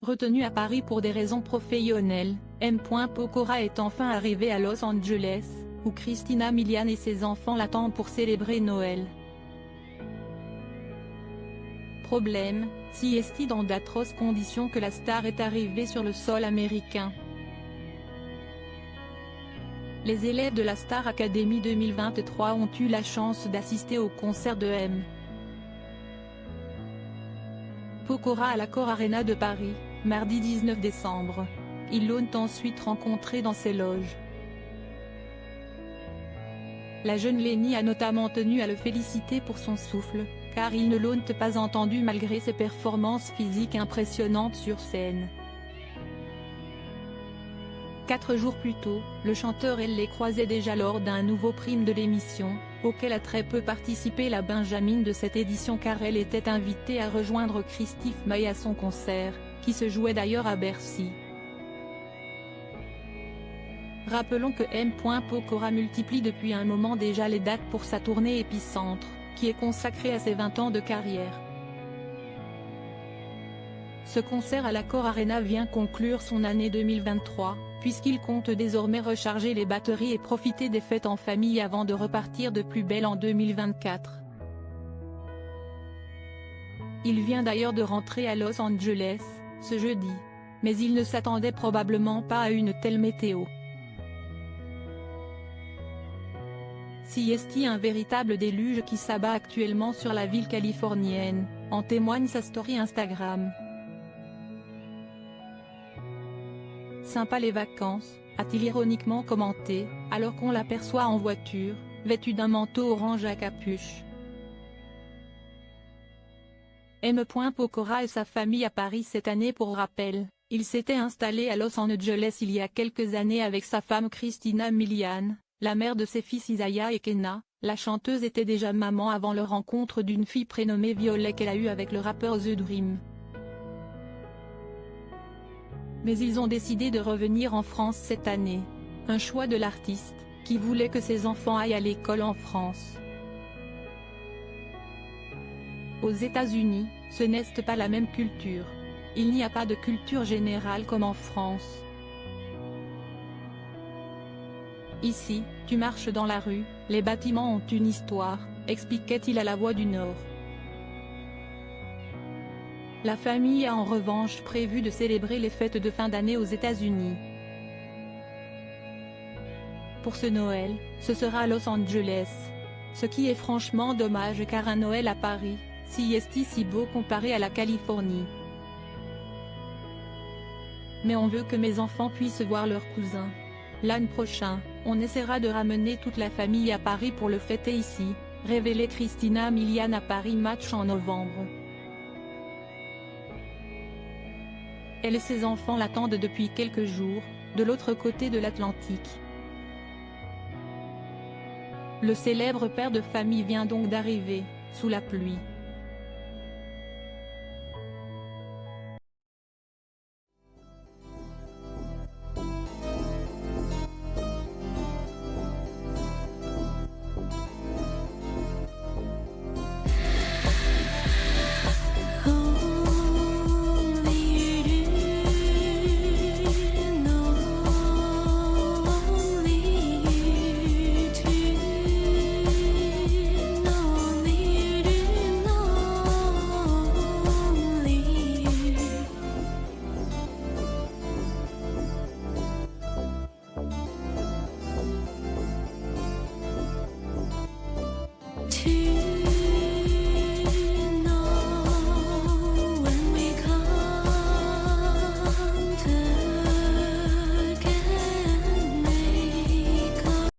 Retenu à Paris pour des raisons professionnelles, M. Pokora est enfin arrivé à Los Angeles, où Christina Milian et ses enfants l'attendent pour célébrer Noël. Problème, si est dans d'atroces conditions que la star est arrivée sur le sol américain. Les élèves de la Star Academy 2023 ont eu la chance d'assister au concert de M. Pokora à l'Accor Arena de Paris, mardi 19 décembre. Ils l'ont ensuite rencontré dans ses loges. La jeune Lenny a notamment tenu à le féliciter pour son souffle, car il ne l'ont pas entendu malgré ses performances physiques impressionnantes sur scène. 4 jours plus tôt, le chanteur les croisait déjà lors d'un nouveau prime de l'émission, auquel a très peu participé la Benjamin de cette édition car elle était invitée à rejoindre Christophe Maé à son concert, qui se jouait d'ailleurs à Bercy. Rappelons que M. Pokora multiplie depuis un moment déjà les dates pour sa tournée Épicentre, qui est consacrée à ses 20 ans de carrière. Ce concert à l'Accor Arena vient conclure son année 2023, puisqu'il compte désormais recharger les batteries et profiter des fêtes en famille avant de repartir de plus belle en 2024. Il vient d'ailleurs de rentrer à Los Angeles, ce jeudi. Mais il ne s'attendait probablement pas à une telle météo. Si est un véritable déluge qui s'abat actuellement sur la ville californienne, en témoigne sa story Instagram. Sympa les vacances, a-t-il ironiquement commenté, alors qu'on l'aperçoit en voiture, vêtu d'un manteau orange à capuche. M. Pokora et sa famille à Paris cette année. Pour rappel, il s'était installé à Los Angeles il y a quelques années avec sa femme Christina Milian, la mère de ses fils Isaiah et Kenna. La chanteuse était déjà maman avant leur rencontre d'une fille prénommée Violet qu'elle a eue avec le rappeur The Dream. Mais ils ont décidé de revenir en France cette année. Un choix de l'artiste, qui voulait que ses enfants aillent à l'école en France. Aux États-Unis, ce n'est pas la même culture. Il n'y a pas de culture générale comme en France. Ici, tu marches dans la rue, les bâtiments ont une histoire, expliquait-il à La Voix du Nord. La famille a en revanche prévu de célébrer les fêtes de fin d'année aux États-Unis. Pour ce Noël, ce sera à Los Angeles. Ce qui est franchement dommage car un Noël à Paris, si est si beau comparé à la Californie. Mais on veut que mes enfants puissent voir leurs cousins. L'an prochain, on essaiera de ramener toute la famille à Paris pour le fêter ici, révélait Christina Milian à Paris Match en novembre. Elle et ses enfants l'attendent depuis quelques jours, de l'autre côté de l'Atlantique. Le célèbre père de famille vient donc d'arriver, sous la pluie. To